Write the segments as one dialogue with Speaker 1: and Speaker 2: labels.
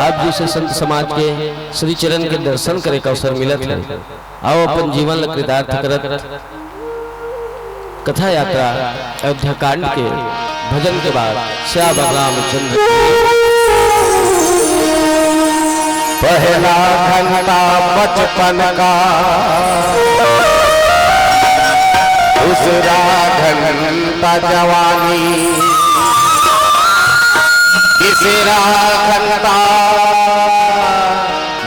Speaker 1: आप जैसे संत समाज के श्री चरण के दर्शन करे का अवसर मिलत है। आओ अपन जीवन ल कृतार्थ करत कथा यात्रा अयोध्या कांड के भजन के बाद श्याम रामचंद्र
Speaker 2: पहला घंटा बचपन का, दूसरा घंटा जवानी, तीसरा घंटा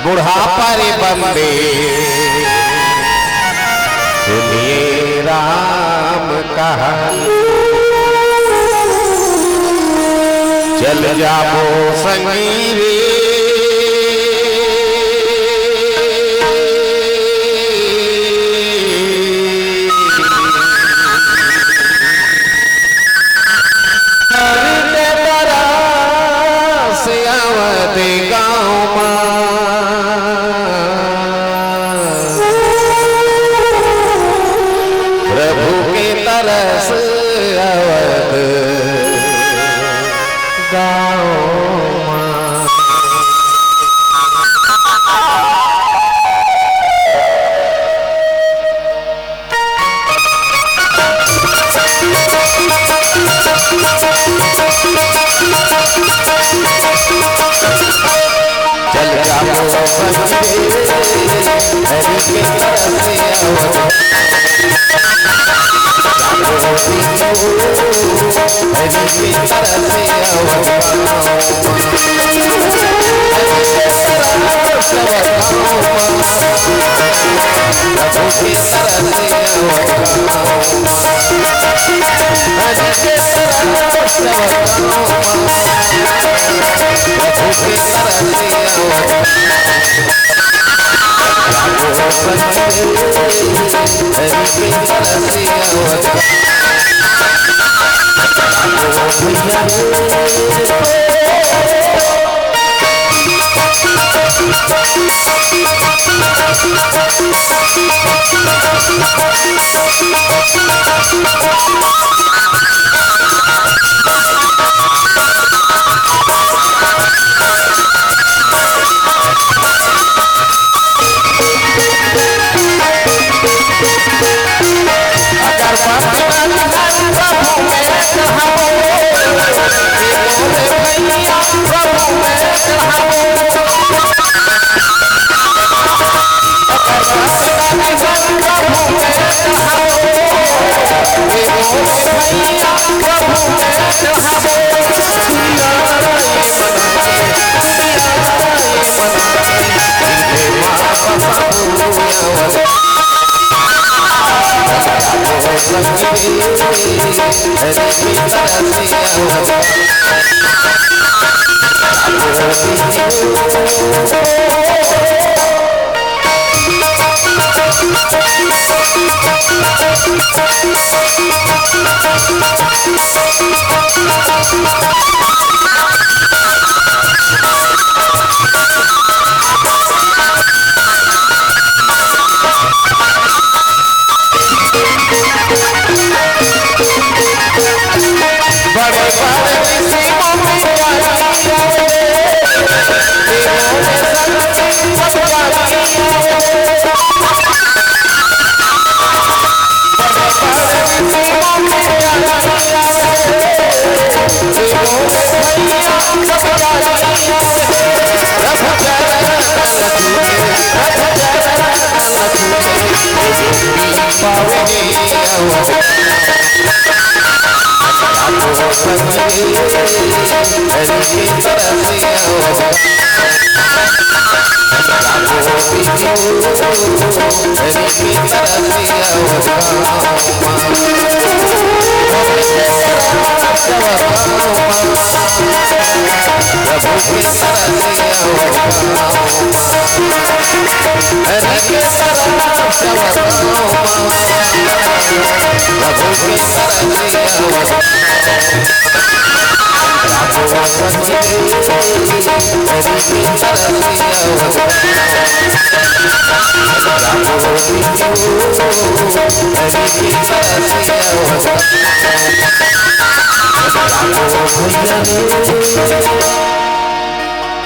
Speaker 2: बुढ़ापा रे बंदे। सुनिए राम कहानी, चल जाओ संगी रे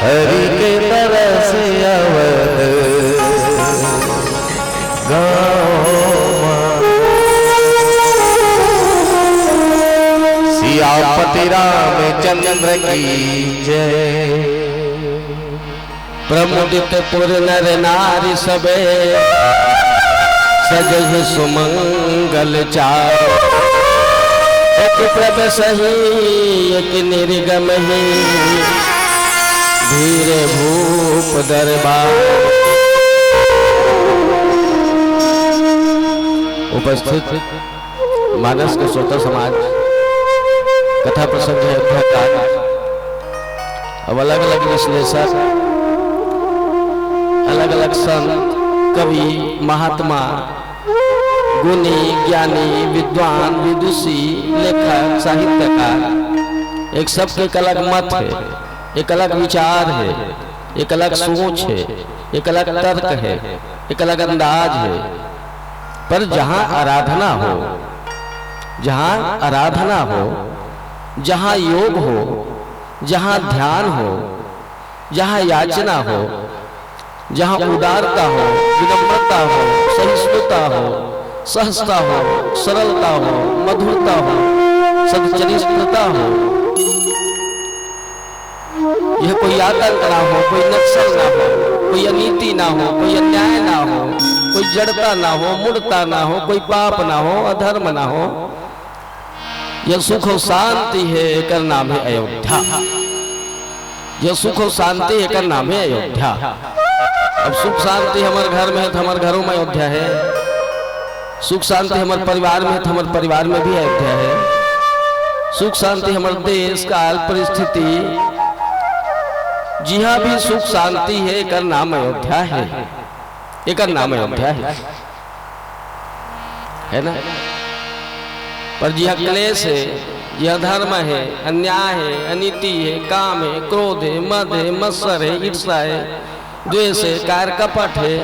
Speaker 2: हरि के तरस अवध सियापति रामचंद्र की जय।
Speaker 1: प्रमुदित पुर नर नारी सबे सजहि सुमंगल चार। एक प्रभ सही एक निर्गम ही धीरे भूप दरबार। उपस्थित मानस के श्रोता समाज, कथा प्रसंग है अध्याकांड। अब अलग अलग विश्लेषक, अलग अलग संत, कवि, महात्मा, गुणी, ज्ञानी, विद्वान, विदुषी, लेखक, साहित्यकार, एक सबके एक अलग मत है, एक अलग विचार है, एक अलग सोच है, एक अलग तर्क है, एक अलग अंदाज है। पर जहां आराधना हो, जहां आराधना हो, जहां योग हो, जहां ध्यान हो, जहां याचना हो, जहां उदारता हो, विनम्रता हो, सहिष्णुता हो, सहजता हो, सरलता हो, मधुरता हो, सच्चरित्रता हो, यह कोई आतंक ना हो, कोई नक्सल ना हो, कोई अनीति ना हो, कोई अन्याय ना हो, कोई जड़ता ना हो, मूढ़ता ना हो, कोई पाप ना हो, अधर्म ना हो, यह सुख और शांति है, एकर नाम है अयोध्या। यह सुख और शांति एकर नाम है अयोध्या। अब सुख शांति हमारे घर में है तो हमारे घरों में अयोध्या है, सुख शांति हमारे परिवार में है तो हमारे परिवार में भी अयोध्या है, सुख शांति हमारे देश काल परिस्थिति जहाँ भी सुख शांति है, एकर नाम अयोध्या है, एकर नाम अयोध्या है ना। पर जहाँ क्लेश है, यह धर्म है, अन्याय है, अनीति है, काम है, क्रोध है, मद है, मत्सर है, ईर्षा है, द्वेष है, कार कपट है,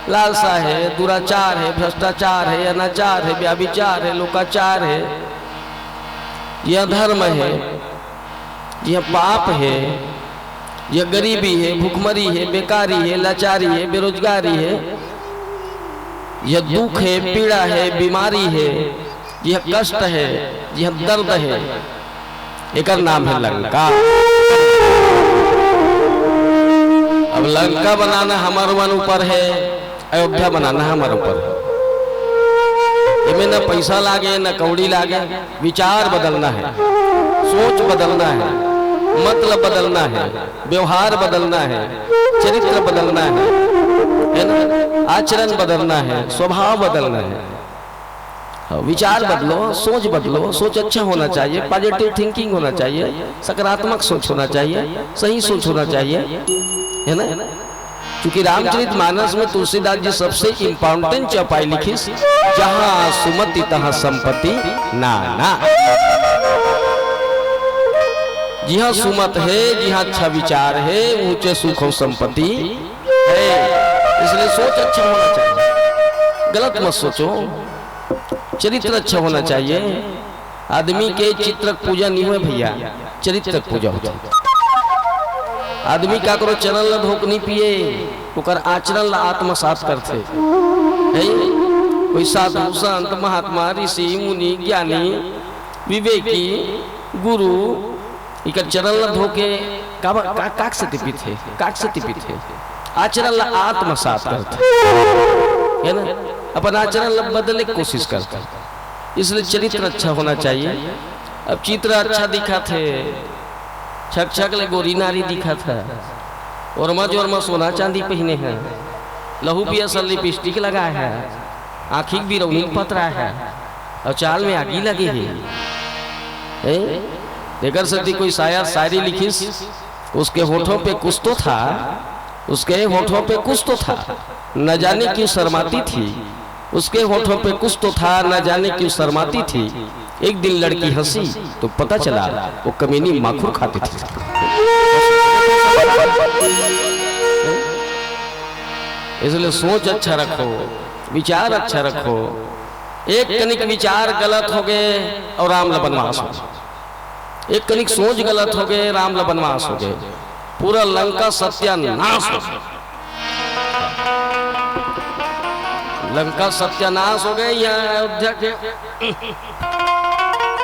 Speaker 1: लालसा है, दुराचार है, भ्रष्टाचार है, अनाचार है, व्याभिचार है, लोकाचार है, यह धर्म है, यह पाप है, यह गरीबी है, भूखमरी है, बेकारी है, लाचारी है, बेरोजगारी है, यह दुख है, पीड़ा है, बीमारी है, यह कष्ट है, यह दर्द है, एकर नाम है लंका। अब लंका बनाना हमारे मन ऊपर है, अयोध्या बनाना हमारे ऊपर है। इसमें न पैसा लागे न कौड़ी लागे, विचार बदलना है, सोच बदलना है, मतलब बदलना है, व्यवहार बदलना है, चरित्र बदलना है ना, आचरण बदलना है, स्वभाव बदलना है। विचार बदलो, सोच बदलो, सोच अच्छा होना चाहिए, पॉजिटिव थिंकिंग होना चाहिए, सकारात्मक सोच होना चाहिए, सही सोच होना चाहिए, है ना। क्योंकि रामचरितमानस में तुलसीदास जी सबसे इंपॉर्टेंट चौपाई लिखी, जहां सुमति तहां संपत्ति नाना। जहां सुमत है, जहां अच्छा विचार है, ऊंचे सुख और संपत्ति है। इसलिए सोच अच्छा होना चाहिए, गलत मत सोचो, चरित्र अच्छा होना चाहिए। आदमी के चित्रक पूजा नहीं हुए भैया, चरित्रक पूजा होता है। आदमी का करो चरण ला धोक नहीं पिए, ओकर आचरण ला आत्मसात करते है। कोई साधु संत महात्मा ऋषि मुनि ज्ञानी विवेकी गुरु इकर चरण ला धोके काक से तिपित है, काक से तिपित है, आचरण ला आत्मसात करते है ना, अपन आचरण ला बदलने की कोशिश करते। इसलिए चरित्र अच्छा होना चाहिए। अब चित्र अच्छा दिखा थे, छक छक ले गोरी नारी दिखा था, और जोरमा सोना चांदी पहने हैं, लहू पिया सल लिपस्टिक लगाया है, आँखी भी रौनी पतरा है, और चाल में आगी लगी है। देकर सती कोई शायर शायरी लिखिस, उसके होठों पे कुछ तो था, उसके होठों पे कुछ तो था, न जाने क्यों शर्माती थी, उसके होठों पे कुछ तो था, न जाने क्यों शर्माती थी। एक दिन लड़की हंसी तो पता चला वो कमीनी माखुर खाती थी। इसलिए सोच अच्छा रखो, विचार अच्छा रखो। एक कनिक विचार गलत हो गए और राम ला बनवास हो, एक कनिक सोच गलत हो गए, राम ला बनवास हो गए। पूरा लंका सत्यानाश हो गया। लंका सत्यानाश हो गए। यहाँ अयोध्या के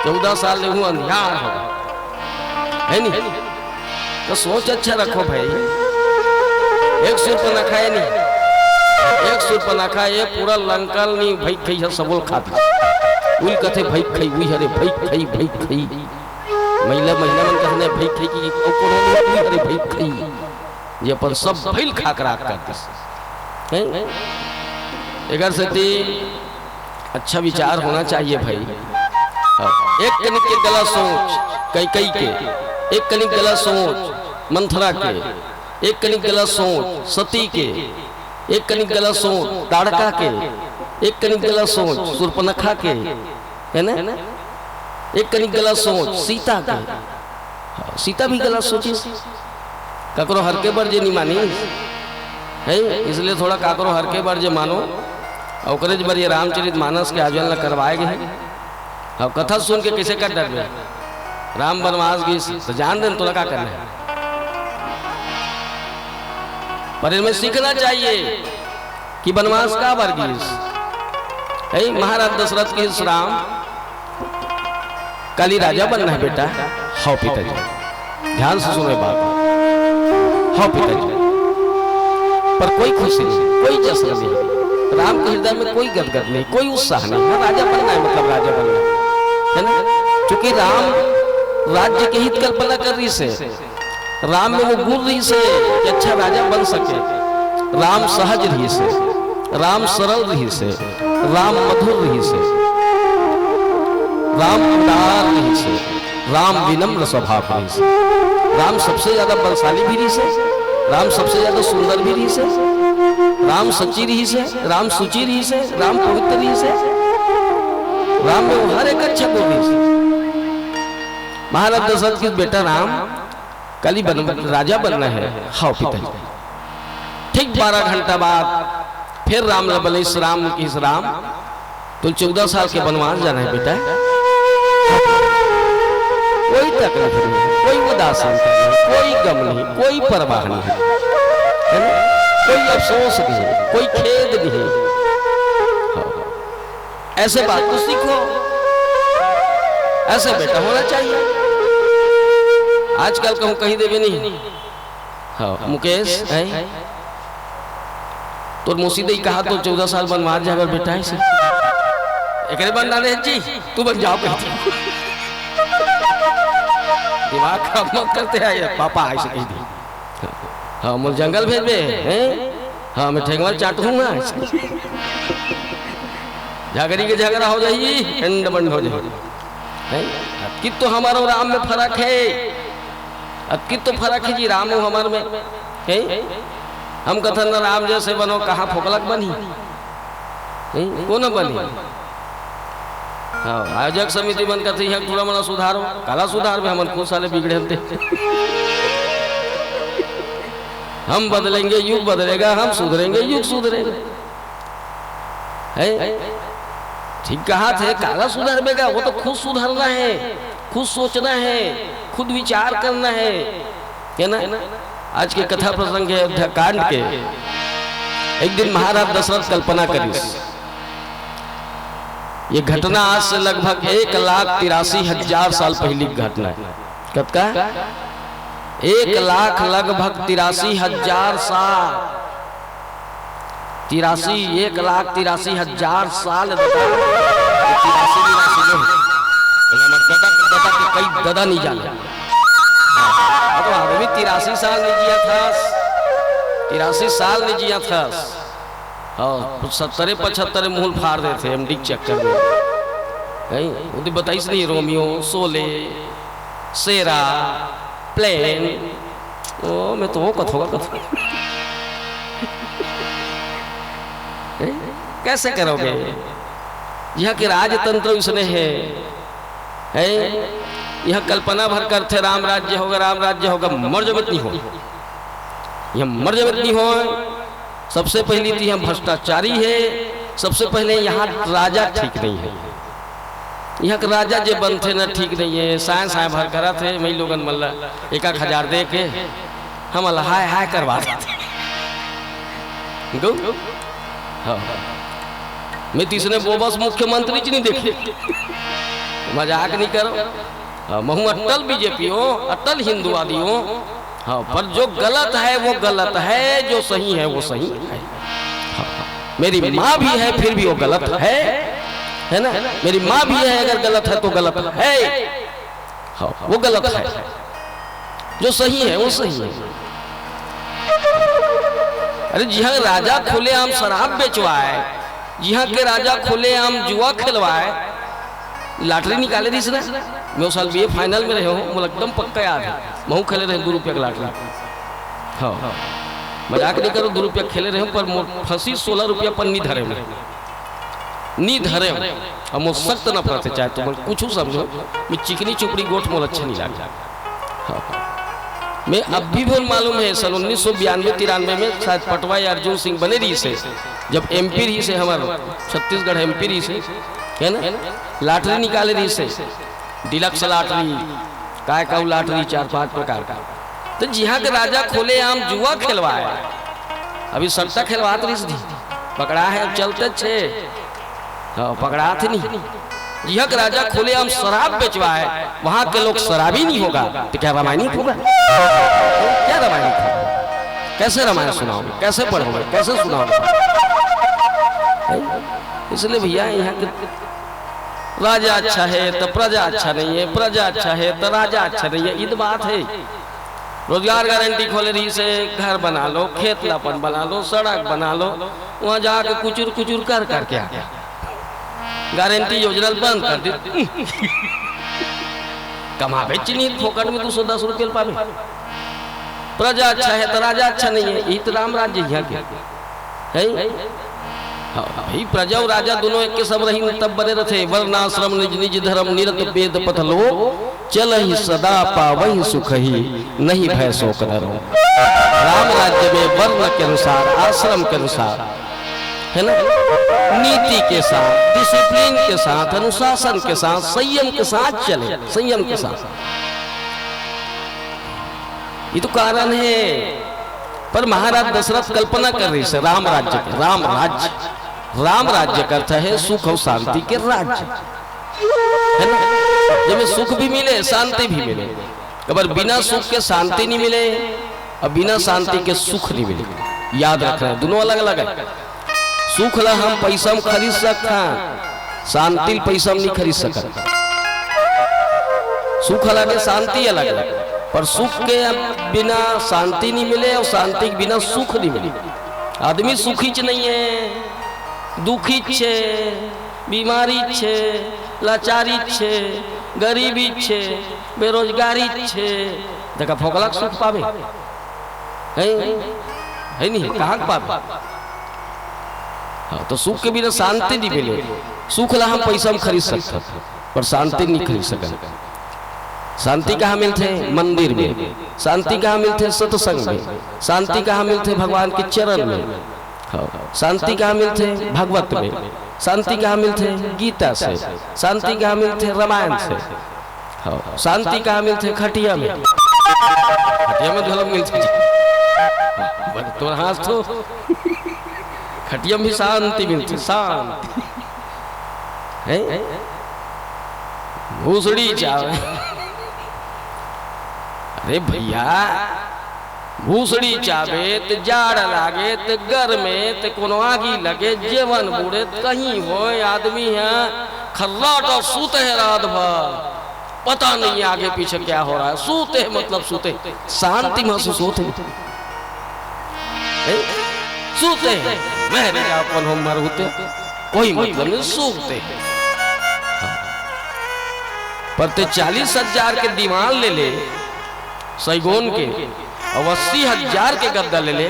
Speaker 1: 14 साल ले अंधियार हो गए, है नहीं? तो सोच अच्छा रखो भाई, एक सूर्पनखा है नहीं, एक सूर्पनखा ये पूरा लंका नहीं भाई खई है सबोल खाती उल कथे भाई खई हुई हरे भाई खई महिला महिला मन कहने भाई खई की कोनो हुई हरे भाई खई ये पर सब भइल खाकरा करते हैं। एगर से अच्छा विचार होना चाहिए भाई। एक कनिक के गला सोच कई के, एक कनिक गला सोच मंथरा के, एक कनिक गला सोच सती के, एक कनिक गला सोच ताड़का के, एक कनिक गला सोच सूर्पनखा के, है ना? एक कनिक गला सोच सीता के। सीता भी गला सोची काकरो हर के बार जे नहीं मानी है, इसलिए थोड़ा काकरो हर के बार जे मानो और बार ये रामचरित मानस के आयोजन करवाए गए। अब कथा सुन के किसे कर डर गए? राम वनवास की तो जान दे तो लगा करना है, पर इनमें सीखना चाहिए कि वनवास का वर्गीस है। महाराज दशरथ के राम काली राजा बनना है बेटा। हाँ पिताजी, ध्यान से सुने बात। हाँ पिताजी, पर कोई खुशी नहीं, कोई जश्न नहीं, राम के हृदय में कोई गदगद नहीं, कोई उत्साह नहीं। हाँ राजा बनना है मतलब राजा बनना है ना, क्योंकि राम राज्य के हित कल्पना कर रही से, राम में वो गुण रही से कि अच्छा राजा बन सके। राम सहज रही से, राम सरल रही से, राम मधुर रही से, राम उदार रही से, राम विनम्र स्वभाव रही से, राम सबसे ज्यादा बलशाली भी रही से, राम सबसे ज्यादा सुंदर भी रही से, राम सच्ची रही से, राम सुचि रही से, राम पवित्र रही से, राम में हर एक अच्छा गुण रही से। महाराज दशरथ की बेटा राम कली राजा बनना है। हाँ पिताजी। ठीक 12 घंटा बाद फिर राम ने बोले इस राम तो 14 साल के वनवास जाना है बेटा। कोई तकलीफ नहीं, कोई उदासीनता नहीं, कोई गम नहीं, कोई परवाह नहीं, है ना? कोई अफसोस नहीं, कोई खेद नहीं। ऐसे बात तो सीखो, ऐसे बेटा होना चाहिए। आजकल कहूं कहीं देवे नहीं। हाँ मुकेश है तो मुसीदे ही कहा तो 14 साल बनवास जाकर बेटा है एक बन डाले जी तू बन जाओ कहते दिमाग खराब मत करते हैं पापा ऐसे कही दी। हाँ मुझे जंगल भेजबे हैं। हाँ मैं ठेंगवा चाटूंगा झगड़ी के झगड़ा हो जाइए एंड बंद हो जाए। कि तो हमारा राम में फर्क है, अब कि तो फर्क है जी राम हो हमारे में है। हम कथन राम जैसे बनो कहाँ फोकलक बनी को न बनी। हाँ आयोजक समिति बन करते हैं थोड़ा मोड़ा सुधारो काला सुधार में हम खुद साले बिगड़े होते। हम बदलेंगे युग बदलेगा, हम सुधरेंगे युग सुधरेगा। है ठीक कहा थे काला सुधार बेगा वो तो खुद सुधरना है, खुद सोचना है, खुद विचार करना है ना। आज के कथा प्रसंग है अयोध्याकांड के। एक दिन महाराज दशरथ कल्पना करी ये घटना आज से लगभग 1,83,000 साल पहले की घटना है। कब का 1,00,000 लगभग 83,000 साल 1,83,000 साल कई दादा नहीं जाने तो भी 83 साल नहीं जिया था, 83 साल नहीं जिया था। हाँ 70-75 मूल फाड़ देते थे एमडी चक्कर में। नहीं बताइस नहीं रोमियो सोले सेरा प्लेन ओ मैं तो वो कथोगा कैसे करोगे? यहाँ के राजतंत्र उसने है यह कल्पना भर करते राम राज्य होगा, राम राज्य होगा। मर जगत नहीं हो, यह मर जगत नहीं हो। सबसे पहली तो यहाँ भ्रष्टाचारी है, सबसे पहले यहाँ राजा ठीक नहीं है। यहाँ के राजा जो बनते ना ठीक नहीं है। साय साय भर करा थे वही लोगन मल्ला 1,000 दे के हम हाय हाय करवा देते गो। हाँ मैं तीसरे बोबस मुख्यमंत्री जी नहीं देखे, मजाक नहीं करो। महू अटल बीजेपी हो, अटल हिंदुवादी हो। हाँ पर जो गलत है वो गलत है, जो सही है वो सही है। हाँ, मेरी माँ भी है फिर भी वो गलत है ना। मेरी माँ भी है, अगर गलत है तो गलत है। हाँ वो गलत है, जो सही है वो सही है। अरे जिहाँ राजा खुलेआम शराब बेचवाए, जिहाँ के राजा खुलेआम जुआ खिलवाए, लॉटरी निकाले रही ना। मैं उस साल बीए फाइनल में रहे हूँ, मुझे एकदम पक्का याद है। महू खेले रहे 2 रुपये का लॉटरी। हाँ मजाक नहीं करो, 2 रुपया खेले रहे पर फंसी 16 रुपया पर नी धरे में, नी धरे और मुझ सख्त नफरत है। चाहे तुम कुछ समझो, मैं चिकनी चुपड़ी गोठ मोल अच्छा नहीं लगा। हाँ मैं अब भी बोल मालूम है सन 1992-93 में शायद पटवा या अर्जुन सिंह बने रही से, जब एमपी रही से, हमारे छत्तीसगढ़ एमपी रही से है ना, लॉटरी निकाले रही से, डिलक्स लॉटरी, काय काऊ लॉटरी, 4-5 प्रकार का। तो जिहाँ के राजा खोले आम जुआ खिलवाए, अभी सट्टा खिलवात रही थी, पकड़ा है चलते छे। हाँ पकड़ा थे नहीं। जिहाँ के राजा खोले आम शराब बेचवाए, वहां के लोग शराबी नहीं होगा तो क्या रामायण होगा? क्या रामायण होगा? कैसे रामायण सुनाओगे, कैसे पढ़ोगे, कैसे सुनाओगे? इसलिए भैया यहाँ के राजा अच्छा है तो प्रजा अच्छा नहीं है, प्रजा अच्छा है तो राजा अच्छा नहीं है। ईद बात है। रोजगार गारंटी खोले रही से, घर बना लो, खेत लापन बना लो, सड़क बना लो, वहां जाके कुचुर कुचुर कर करके आ गया। गारंटी योजना बंद कर दी। कमावे चिन्ह फोकट में 210 रुपये पावे। प्रजा अच्छा है तो राजा अच्छा नहीं है, यही तो राम राज्य यहाँ के है। भाई प्रजा और राजा दोनों एक के सब रही तब बने रहे। वर्णाश्रम निज निज धर्म निरत वेद पथ लो, चल ही सदा पावहि सुख ही, नहीं भय शोक डरो। राम राज्य में वर्ण के अनुसार, आश्रम के अनुसार है ना, नीति के साथ, डिसिप्लिन के साथ, अनुशासन के साथ, संयम के साथ चले, संयम के साथ। ये तो कारण है। पर महाराज दशरथ कल्पना कर रही है राम राज्य के, राम राज्य, राम राज्य का अर्थ है सुख और शांति के राज्य, है ना। जब सुख भी मिले शांति भी मिले, अगर बिना सुख के शांति नहीं मिले और बिना शांति के सुख नहीं मिले। याद रखना दोनों अलग अलग है। सुख ला हम पैसा में खरीद सकता, शांति पैसा में नहीं खरीद सकता। सुख अलग है, शांति अलग है। पर सुख के बिना शांति नहीं मिले और शांति के बिना सुख नहीं मिले। आदमी सुखी च नहीं है, दुखी छे, बीमारी छे, लाचारी छे, गरीबी छे, बेरोजगारी छे, देखा फोकला सुख पावे है नहीं, कहाँ पावे? हाँ तो सुख के बिना शांति नहीं मिले। सुख ला हम पैसा में खरीद सकते पर शांति नहीं खरीद सकते। शांति कहाँ मिलते? मंदिर में। शांति कहाँ मिलते? सत्संग में। शांति कहाँ मिलते? भगवान के चरण में। शांति कहाँ मिलते? भगवत में। शांति कहाँ मिलते? गीता से। शांति कहाँ मिलते? रामायण से। शांति कहाँ मिलते? खटिया में। खटिया में ढोलक मिलती तो हाथ तो खटिया में शांति मिलती, शांति है। भूसड़ी चावे, अरे भैया भूसड़ी चावे तो जाड़ लागे तो गर्मे तो कोनो आगी लगे, जेवन बूढ़े कहीं हो आदमी है खर्राट और सूते है रात भर, पता नहीं आगे पीछे क्या हो रहा है। सूते है मतलब सूते, शांति महसूस होते, सूते मेरे अपन हम मर होते, कोई मतलब नहीं, सूते। पर ते 40,000 के दीवान ले ले सैगोन के और 80,000 के गद्दा ले ले,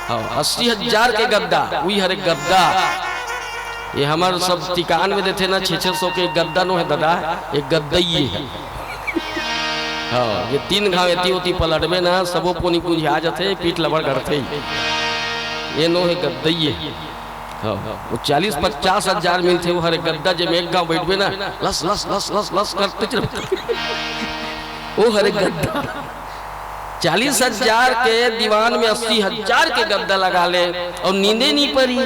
Speaker 1: 80,000 के गद्दा, वही हर एक गद्दा। ये हमारे सब टिकान में देते ना 600 के गद्दा नो है दादा, एक गद्दा ही है। हाँ ये 3 घाव एती होती पलट में ना सबो पोनी कुछ आ जाते, पीठ लबड़ करते ही, ये नो है गद्दा ही है। हाँ वो 40-50,000 मिलते वो हर गद्दा, जब एक गाँव बैठे ना लस लस लस लस लस करते वो हर गद्दा 40,000 के दीवान में 80,000 के गद्दा लगा ले और नींदे नहीं पड़ी,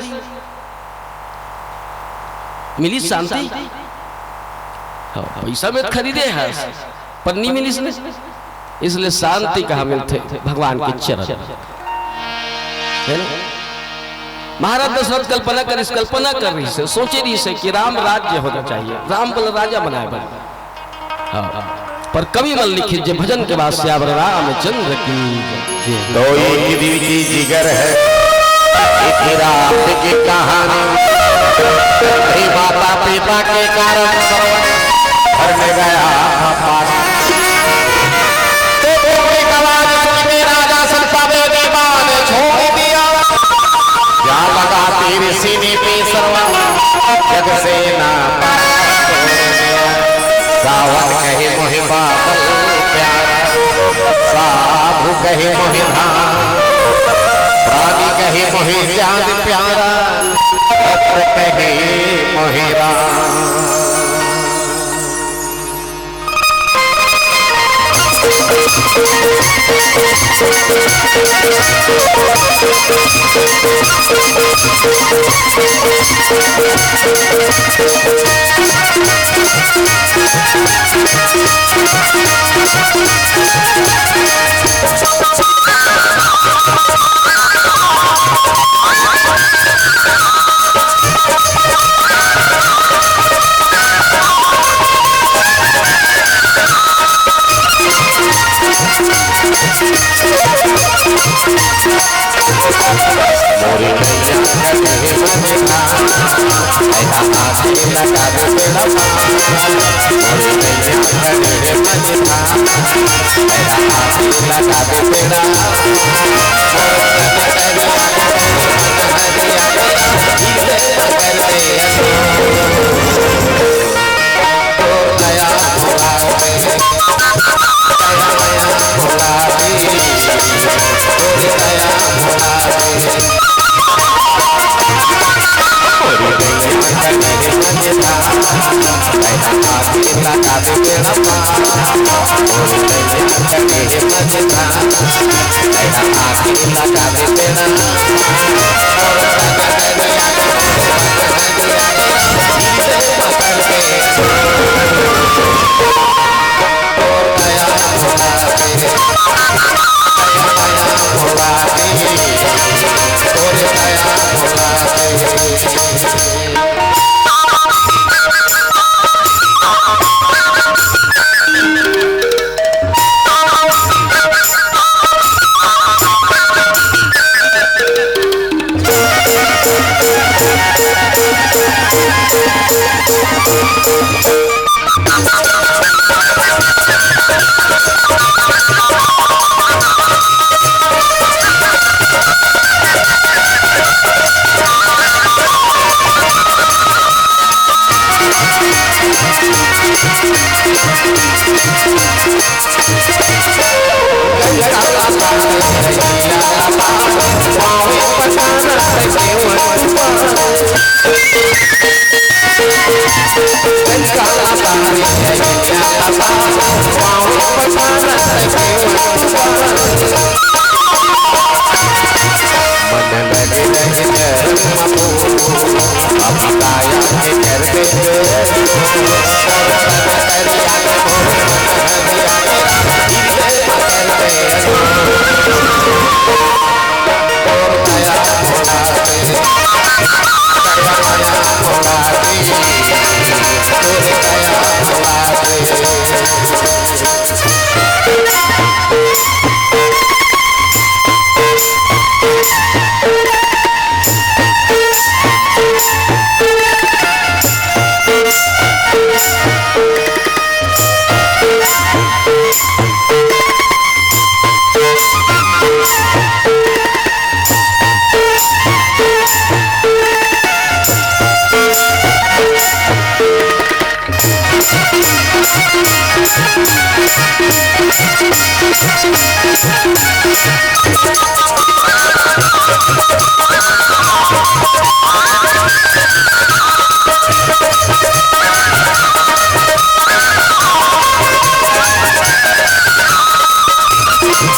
Speaker 1: मिली शांति? पैसा में खरीदे है पर नहीं मिली इसने, इसलिए शांति कहाँ मिलते भगवान के चरण है ना। महाराज दशरथ कल्पना कर, इस कल्पना कर रही से, सोचे रही से कि राम राज्य होना चाहिए, राम को राजा बनाए बने। हाँ, पर कवि मन लिखित जे भजन के बाद श्यावर रामचंद्र की
Speaker 2: दो की जिगर है राम की कहानी, माता पिता के कारण घर में गया राजा संसावे दीवान छोड़ दिया, क्या लगा तेरे सीने पे सर्वा जग से ना सावन कहे मोहि बादल प्यारा, साधु कहे मोहि धाम, रानी कहे मोहि चांद प्यारा, भक्त कहे मोहि राम।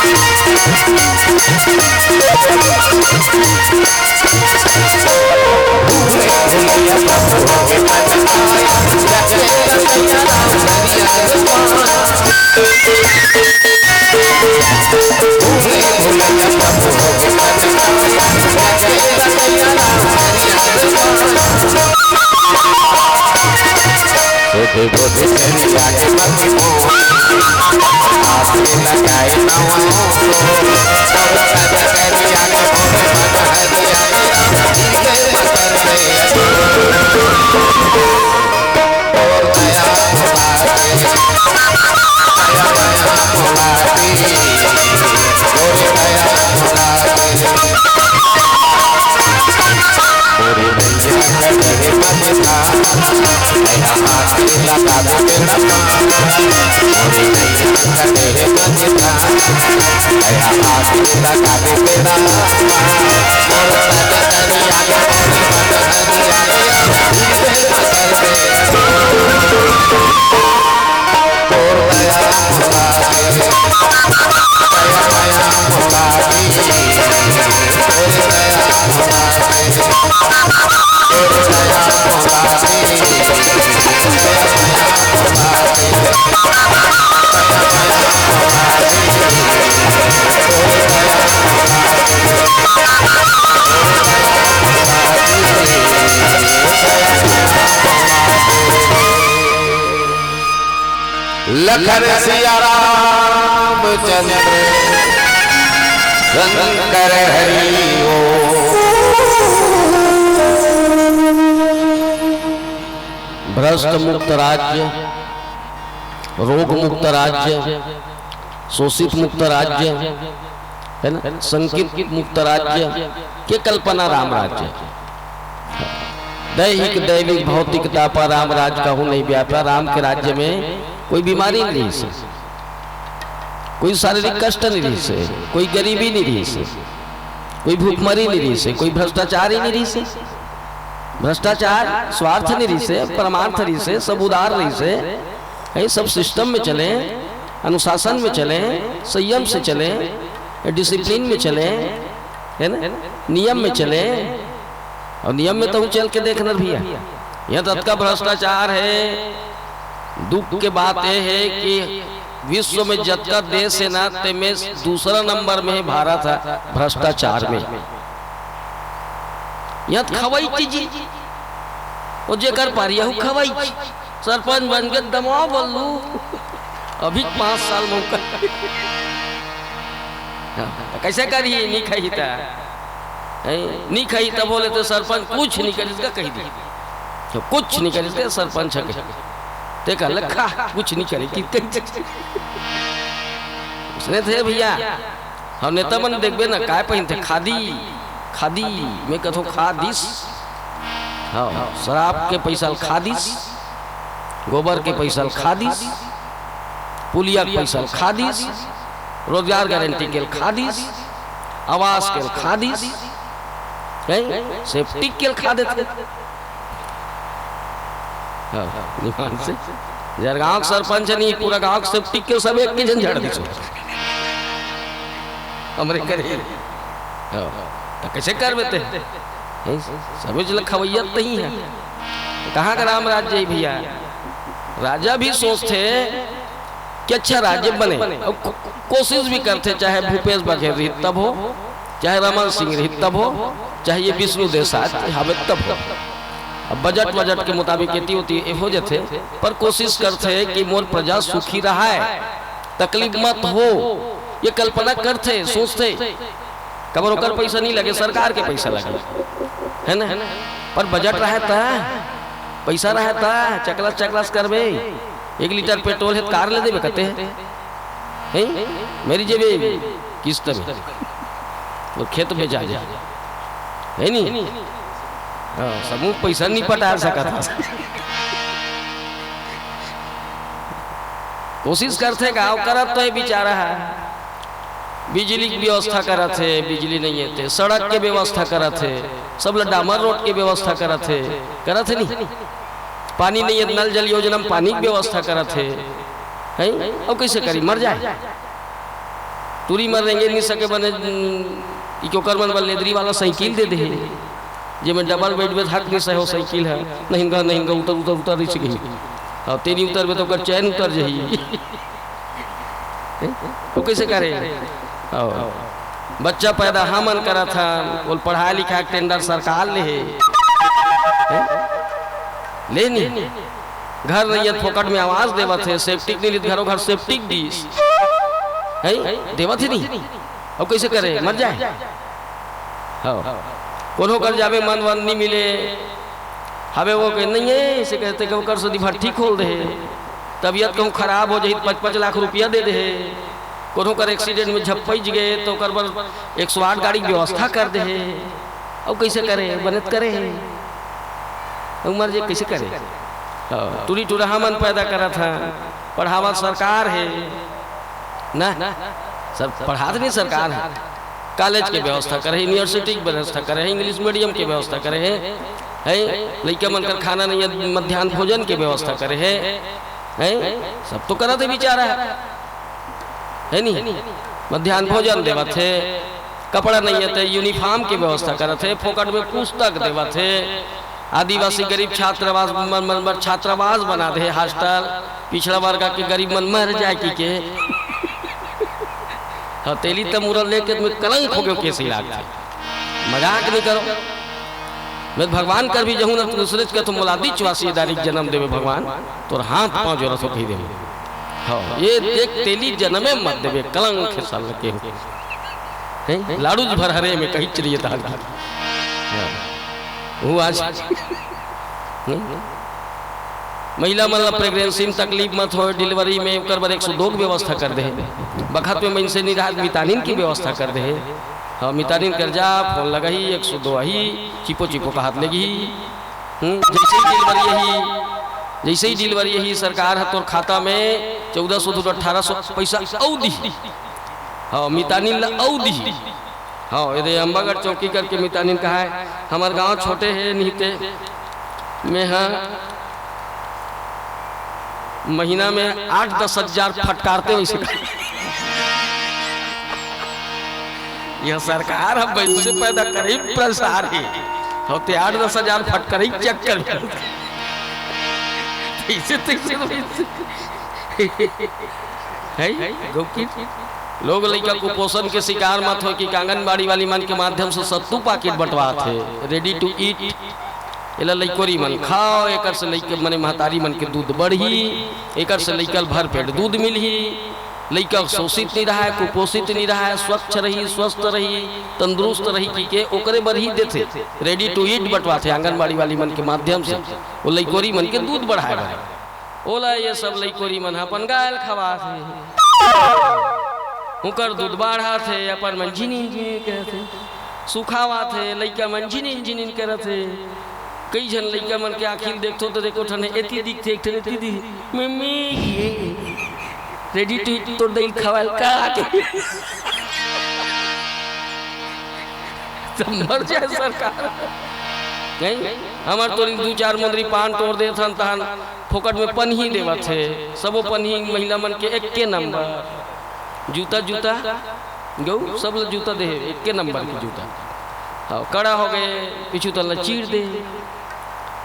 Speaker 2: Thank you. लखन सिया राम चंद्र शंकर हरि ओ।
Speaker 1: भ्रष्ट मुक्त राज्य, रोग मुक्त राज्य, शोषित मुक्त राज्य है ना, संकित मुक्त राज्य के कल्पना राम राज्य। दैहिक दैविक भौतिक तापा राम राज्य का नहीं व्यापा। राम के राज्य में कोई बीमारी नहीं रही से, कोई शारीरिक कष्ट नहीं रही से, कोई गरीबी नहीं रही से, कोई भूखमरी नहीं रही से, कोई भ्रष्टाचार ही नहीं रही से। भ्रष्टाचार स्वार्थ नहीं रही से, परमार्थ रही से, सब उदार रही से, है सब सिस्टम में चले, अनुशासन में चले, संयम से चले, डिसिप्लिन में चले, है ना, नियम में चले। और नियम में तो चल के देखना भैया, यह तक का भ्रष्टाचार है। दुख के बात यह है कि विश्व में जतका देश है ना, ते में दूसरा नंबर में भारत है भ्रष्टाचार में। यह खवाई चीज वो जे कर पा रही है खवाई। सरपंच बन के दमा बोलू अभी 5 साल मौका कैसे करिए, नहीं खाई था नहीं खाई तब बोले तो सरपंच कुछ नहीं कर इसका कही दी, तो कुछ नहीं कर इसका सरपंच देखा लखा कुछ नहीं करेगी। उसने थे भैया हम नेता मन देखबे ना काय पहनते खादी, खादी में कथो खादिस, हाँ शराब के पैसा खादिस, गोबर के पैसा खादिस, पुलिया के पैसा खादिस, रोजगार गारंटी के खादिस, आवास के खादिस, सेफ्टी के खा देते। निमान से जरगांव सरपंच नहीं पूरा गांव सेफ्टी के सब एक के जन झड़ दी हमरे करे तो कैसे कर देते समझ लखवैयत नहीं है। कहाँ का राम राज्य है भैया। राजा भी सोचते कि अच्छा राज्य बने, कोशिश भी करते, चाहे भूपेश बघेल रही तब हो, चाहे रमन सिंह रही तब हो, चाहे ये विष्णु देसाई हमें तब हो। अब बजट के मुताबिक होती हो जाते, पर कोशिश करते कि मोर प्रजा सुखी रहा है, तकलीफ मत हो, ये कल्पना करते सोचते। कबर होकर पैसा नहीं लगे, सरकार के पैसा लगे है ना, पर बजट रहता है, पैसा रहता है, चकलास करबे 1 लीटर पेट्रोल है कार ले देवे कहते हैं मेरी जेबे किस्त में और खेत में जा है नहीं। समूह पैसा नहीं पटा सका था। कोशिश करते गाँव करत तो बेचारा है, बिजली की व्यवस्था करत है, बिजली नहीं है, सड़क के व्यवस्था करत है, सब डामर रोड के व्यवस्था करत है नहीं। पानी नहीं है, नल जल योजना में पानी की व्यवस्था करत है अब कैसे करी, मर जाए तुरी मर रहेंगे नहीं सके बने क्यों मन बल लेदरी वाला साइकिल दे दे जे में डबल बेड में हक नहीं सहो साइकिल है नहीं गा उतर रही और तेरी उतर में तो कर चैन उतर जाही। तो कैसे करे? बच्चा पैदा हमन करा था, बोल पढ़ाई लिखा टेंडर सरकार ले नहीं घर नहीं फोकट में आवाज देवत है, सेफ्टिक नहीं घरों घर सेफ्टिक डिश है देवत ही नहीं। और कैसे करे? मर जाए। कोनो कर जावे मन वन नहीं मिले हवे वो कह नहीं है, इसे कहते कि वो कर सदी भट्टी खोल दे, तबीयत कहूँ खराब हो जाए 5-5 लाख रुपया दे दे। कोनो कर एक्सीडेंट में झपज गए तो कर 108 गाड़ी व्यवस्था कर दे। और कैसे करे? बनत करे उमर जे कैसे करे? टूरी टूरा मन पैदा करा था, पढ़ावा सरकार है ना, सब पढ़ा नहीं सरकार है। कॉलेज के व्यवस्था करे, यूनिवर्सिटी की व्यवस्था करे, इंग्लिश मीडियम की व्यवस्था करे है लड़का मन कर खाना नहीं मध्याह्न भोजन की व्यवस्था करे है सब तो करा थे बेचारा है नहीं। मध्याह्न भोजन देवा थे, कपड़ा नहीं है यूनिफॉर्म की व्यवस्था करे थे, फोकट में पुस्तक देवा थे, आदिवासी गरीब छात्रावास बना दे, हॉस्टल पिछड़ा वर्ग के गरीब मन मर जाए की तेली तम उड़ल लेके तुम्हें कलंक हो गयो कैसे इलाज थे। मजाक नहीं करो। मैं भगवान कर भी जहूँ ना दूसरे के तुम मुलादी 84 दारिक जन्म देवे भगवान तो हाथ पाँव जोर सो कही देवे। हाँ ये देख तेली जन्मे मत देवे कलंक के साल के हैं लाड़ू भर हरे में कहीं चलिए दाल वो आज महिला मतलब प्रेगनेंसी में तकलीफ मत हो, डिलीवरी में कर बर 102 की व्यवस्था कर दे, बखत में इनसे निराहत मितानिन की व्यवस्था कर दे। हाँ मितानिन कर जा फोन लगा ही 102 ही चिपो चिपो का हाथ लेगी। जैसे ही डिलीवरी यही सरकार है तो खाता में 1400 तो 1800 पैसा औदी। हाँ मितानिन औदी। हाँ ये अम्बागढ़ चौकी करके मितानिन कहा है हमारे गांव छोटे है नीते में हाँ महीना में 8-10 हजार फटकारते वैसे यह सरकार हम वैसे पैदा करे प्रसार है होते 8-10 हजार फटकार चक्कर लोग लड़का कुपोषण के शिकार मत हो कि आंगनबाड़ी वाली मन के माध्यम से 70 पैकेट बंटवा थे रेडी टू ईट। इला लइकोरी मन खाओ, एकर से लइके मने महतारी मन के दूध बढ़ी, एकर से लइकल भर पेट दूध मिलही, लइका शोषित नहीं रहा है, कुपोषित नहीं रहा है, स्वच्छ रही, स्वस्थ रही, तंदुरुस्त रही की के ओकरे बर ही देते रेडी टू ईट बंटवाते आंगनबाड़ी वाली मन के माध्यम से वो लइकोरी मन के दूध बढ़ाए बड़े। ओला ये सब लइकोरी मन अपन गायल खवा थे, उकर दूध बढ़ा थे, अपन मन झिनी करते सुखावा थे, लइका मन झिनी करते। कई जन लड़का मन के आखिर देखते तो देखो ठने एती दिखते एक ठने दीदी मम्मी ये रेडी टू ईट तो दही खवाल का के मर जाए सरकार नहीं। हमार तो 2-4 मंदरी पान तोड़ दे थन तहन फोकट में पन ही देवा थे, सबो पन ही महिला मन के 1 नंबर जूता गौ सब लोग जूता दे 1 नंबर की जूता। हाँ कड़ा हो गए पीछू तला चीर दे,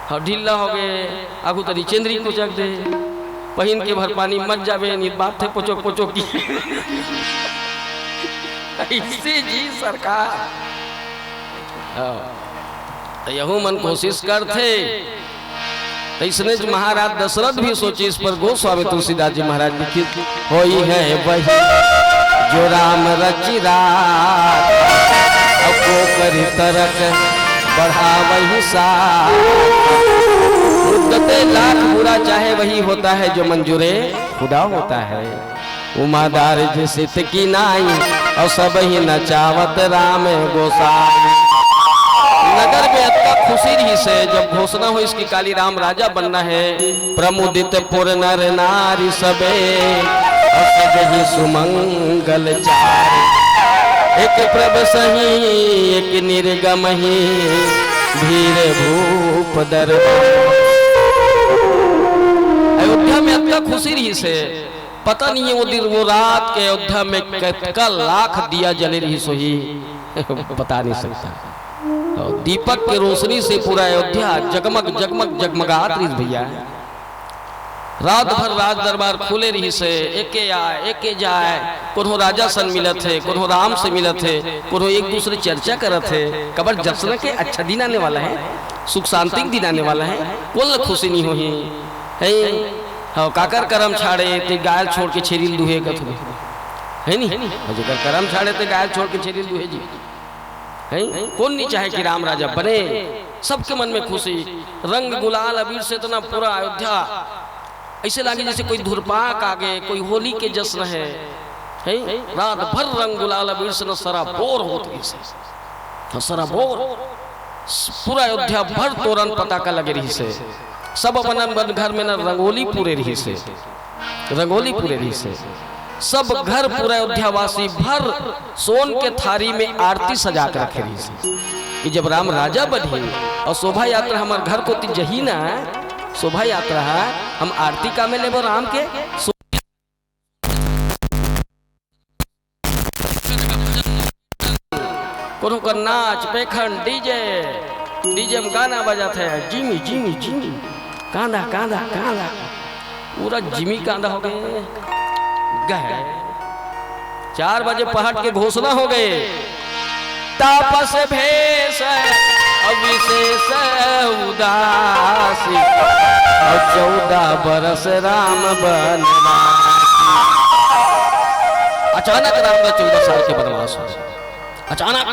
Speaker 1: हाँ ढीला हो गए आगू तरी चेंद्री कोचक दे, पहिन के भर पानी मत जावे नहीं बात थे पोचो की इससे जी सरकार। हाँ यहू मन कोशिश करते इसने महाराज दशरथ भी सोचे इस पर गोस्वामी तुलसीदास जी महाराज लिखित होई है वही जो राम रचि को करी तरक बढ़ावही मुद्दते लाख बुरा चाहे वही होता है जो मंजूरे खुदा होता है। उमादार जिसित की नाई और सब ही नचावत राम गोसाई। नगर में अत्ता खुशी रही से जब घोषणा हो इसकी काली राम राजा बनना है, प्रमुदित पुर नर नारी सबे और सब ही सुमंगल चार। एक प्रभ सही एक निर्गम ही धीर भूप दरबार। अयोध्या में अत्ता खुशी रही से पता नहीं है वो दिन वो रात के अयोध्या में कितना लाख दिया जले रही सोही बता नहीं सकता। दीपक की रोशनी से पूरा अयोध्या जगमग जगमग जगमगात रही भैया। रात भर राज दरबार खुले रही से, एके आए एके जाए, कोनो राजा सन मिलत है, कोनो राम से मिलत है, कोनो एक दूसरे चर्चा करत है। कबर जश्न के अच्छा दिन आने वाला है, सुख शांति दिन आने वाला है, कोल खुशी नहीं होही है। हाँ काकर करम छाड़े ते गाय छोड़ के छेरिल दुहे कथु है नी, जेकर करम छाड़े ते गाय छोड़ के छेरिल दुहे जी है। कौन नहीं चाहे कि राम राजा बने, सबके मन में खुशी, रंग गुलाल अबीर से इतना पूरा अयोध्या ऐसे लगे जैसे कोई धुरपाक आगे, कोई होली के जश्न है। रात भर रंग गुलाल अबीर से सराबोर होती है, सराबोर पूरा अयोध्या भर तोरण पताका लगे रही से, सब अपन घर में न रंगोली पूरे रही से, रंगोली पूरे रही से, सब घर पूरा अयोध्यावासी भर सोन के थारी में आरती सजा कर रखे रही से कि जब राम राजा बने और शोभा यात्रा हमारे घर को जही ना शोभा यात्रा है, हम आरती का में लेबो राम के। कोनो का नाच पेखन डीजे, डीजे में गाना बजाते हैं, जिमी जिमी जिमी कांदा कांदा कांदा, पूरा जिमी कांदा हो गए। 4 बजे पहाड़ के घोषणा हो गए, तापस भेष अविशेष उदासी, 14 बरस राम बनवासी। अचानक राम का 14 साल के वनवास हो, अचानक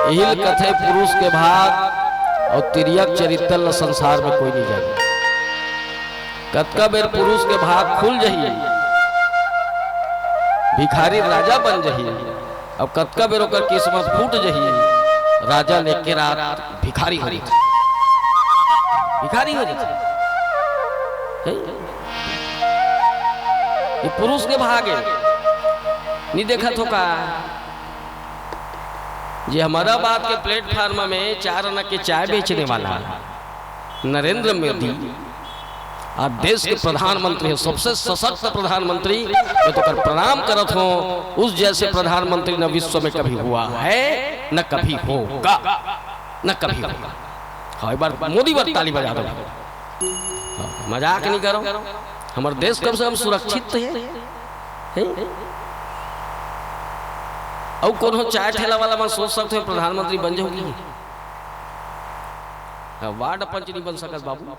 Speaker 1: यही कथे पुरुष के भाग और तिर्यक चरित्र संसार में कोई नहीं जाने। कतका बेर पुरुष के भाग खुल जही, भिखारी राजा बन जही, अब कतका बेर ओकर किस्मत फूट जही, राजा लेके रात भिखारी हो जाती, भिखारी हो जाती। ये पुरुष के भागे नहीं देखा तो का ये हमारा बात के प्लेटफार्म में 4 आना के चाय बेचने वाला नरेंद्र मोदी आज देश के प्रधानमंत्री है, सबसे सशक्त प्रधानमंत्री। मैं तो कर प्रणाम करत हूँ, उस जैसे प्रधानमंत्री न विश्व में कभी हुआ है न कभी होगा, न कभी होगा। हाँ एक बार मोदी पर ताली बजा दो, मजाक नहीं करो। हमारे देश कब से हम सुरक्षित है। और कौन हो चाय ठेला वाला मैं सोच सकते हो प्रधानमंत्री बन जाओगी, वार्ड पंच नहीं बन सकत बाबू।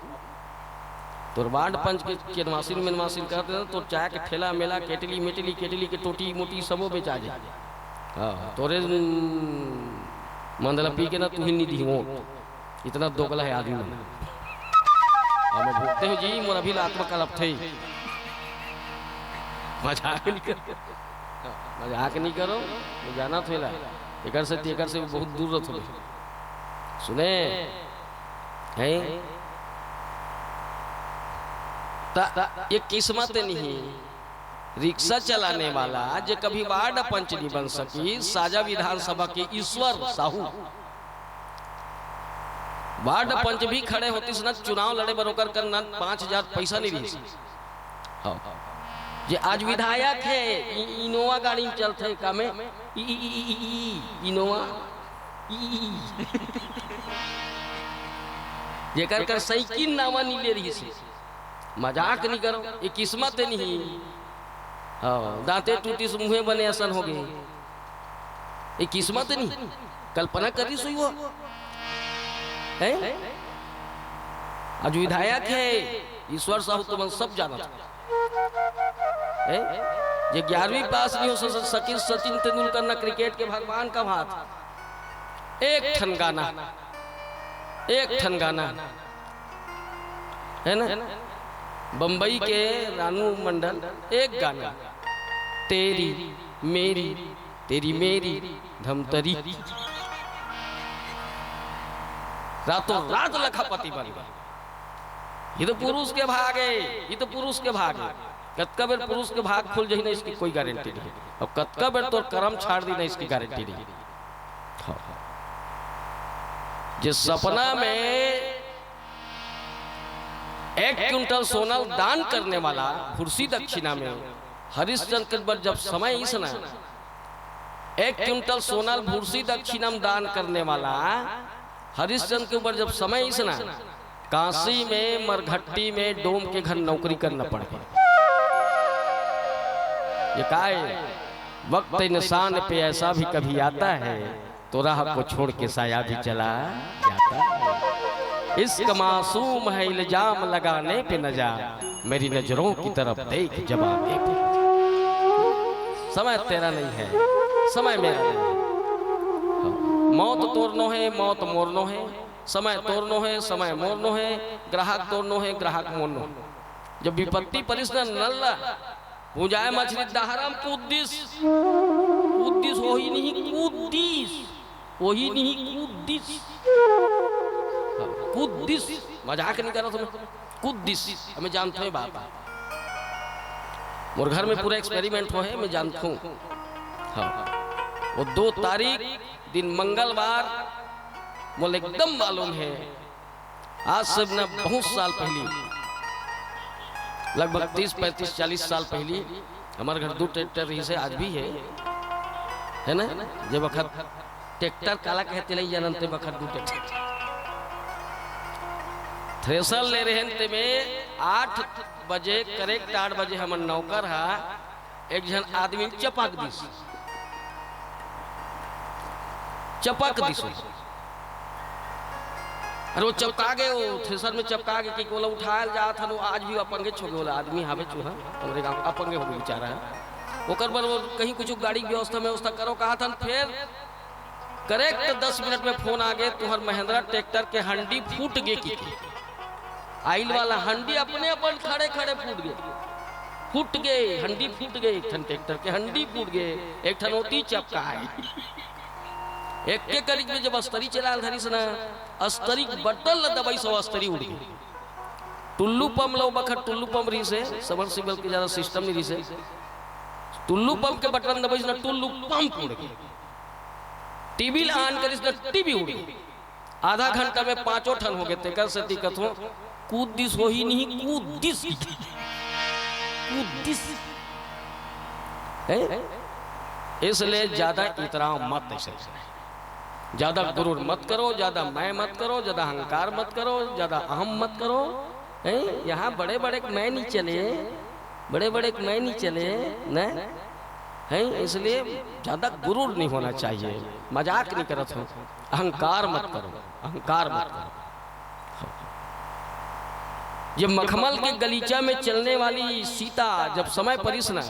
Speaker 1: तो वार्ड पंच के केनवासिन मेनवासिन करते हैं तो चाय के ठेला मेला केटली मेटली केटली के टोटी मोटी सबो बेचा जाए। हाँ तोरे मंदला पी के ना तू ही नहीं दी हो, इतना दोगला है आदमी। मैं भूखते हो जी मोर अभी आत्मा कलप थे, मजाक नहीं करो, मजाक नहीं करो, तो जाना थोड़ा एकर से बहुत दूर रहो। सुने हैं ये किस्मत नहीं, रिक्शा चलाने वाला जो कभी वार्ड पंच नहीं बन सकी, साजा विधानसभा के ईश्वर साहू वार्ड पंच भी खड़े होती ना चुनाव लड़े बरोकर करना 5000 पैसा नहीं रही। हाँ ये आज विधायक है, इनोवा गाड़ी में चलते का में इनोवा जेकर कर साइकिल नावा नहीं ले रही से, मजाक नहीं करो। ये किस्मत नहीं। हाँ दांते टूटी से मुँहे बने असन हो गए, ये किस्मत नहीं, कल्पना कर रही सोई वो है। आज विधायक है ईश्वर साहू, तुम सब जाना है। ये 11वीं पास नहीं हो सकी सचिन तेंदुलकर ना क्रिकेट के भगवान का भात। एक ठन गाना है ना, बंबई के रानू मंडल एक गाना, तेरी मेरी धमतरी, रातों रात लखापति बन गए। ये तो पुरुष के भाग है, ये तो पुरुष के भाग है। कतका बेर पुरुष के भाग खुल जाए ना इसकी कोई गारंटी नहीं, और कतका बेर तो कर्म छाड़ दी ना इसकी गारंटी नहीं। जिस सपना में 1 क्विंटल सोना दान करने वाला फुर्सी दक्षिणा में हरिश्चंद्र पर जब समय इसना 1 क्विंटल सोना फुर्सी दक्षिणा में दान करने वाला हरिश्चंद्र के ऊपर जब समय इसना काशी में मरघट्टी में डोम के घर नौकरी करना पड़ गया। ये काय वक्त इंसान पे ऐसा भी कभी आता है, तो राह को छोड़ के साया भी चला जाता है। इश्क मासूम है इल्जाम लगाने पे न जा, मेरी नजरों की तरफ देख जवाब पे। समय तेरा नहीं है, समय मेरा नहीं है। मौत तोड़नो है, मौत मोरनो है, समय तोड़नो है, समय मोरनो है, ग्राहक तोड़नो है, ग्राहक मोरनो। जब विपत्ति परिस्थिति नल्ला पूजाए मछली दहरम कूदिस कूदिस वही नहीं कूदिस वही नहीं कूदिस कूदिस मजाक नहीं करो तुम कूदिस हमें जानते हो बाबा मोर घर में पूरा एक्सपेरिमेंट हो है मैं जानता हूँ। हाँ वो 2 तारीख दिन मंगलवार मुझे एकदम मालूम है। आज से न बहुत साल पहले लगभग 30, 35, 40 साल पहले हमारे घर 2 ट्रैक्टर रही से आज भी है ना। जब वक्त ट्रैक्टर काला कहते नहीं जानते वक्त 2 ट्रैक्टर थ्रेसर ले रहे में 8 बजे करेक्ट 8 बजे हमारे नौकर हा एक जन आदमी चपक दिस अरे वो चपका गए वो थ्रेसर में चपका गए कि कोला उठाया जा था वो आज भी अपंगे छोगे वाला आदमी हावे चूहा हमारे गांव अपंगे हो गए बेचारा है। ओकर पर वो कहीं कुछ गाड़ी की व्यवस्था करो कहा था फिर करेक्ट 10 मिनट में फोन आ गए तुम्हार महिंद्रा ट्रैक्टर के हंडी फूट गए की आइल वाला हंडी अपने अपन खड़े फूट गए हंडी फूट गए। एक ठन ट्रैक्टर के हंडी फूट गए, एक ठन होती चपका है। एक के करीब में जब अस्तरी चला धरी से ना अस्तरी बटल न दबाई सो अस्तरी उड़ गई। टुल्लू पंप लो बखत टुल्लू पंप रही से सबमर्सिबल के ज्यादा सिस्टम नहीं रही से टुल्लू पंप के बटन दबाई ना टुल्लू पंप उड़ गई। टीवी ऑन करी ना टीवी उड़ गई। आधा घंटा में 5 ठन हो गए तेकर से दिक्कत हो कूदिस हो ही नहीं कूदिस इसलिए ज्यादा इतराव मत ऐसे ज्यादा गुरूर मत करो, ज्यादा मैं मत करो, ज्यादा अहंकार मत करो, ज्यादा अहम मत करो। यहाँ बड़े बड़े मैं नहीं चले, बड़े बड़े मैं नहीं चले न है। इसलिए ज्यादा गुरूर नहीं होना चाहिए, मजाक नहीं करत हो। अहंकार मत करो, अहंकार मत करो। ये मखमल के गलीचा में चलने वाली सीता जब समय परिसना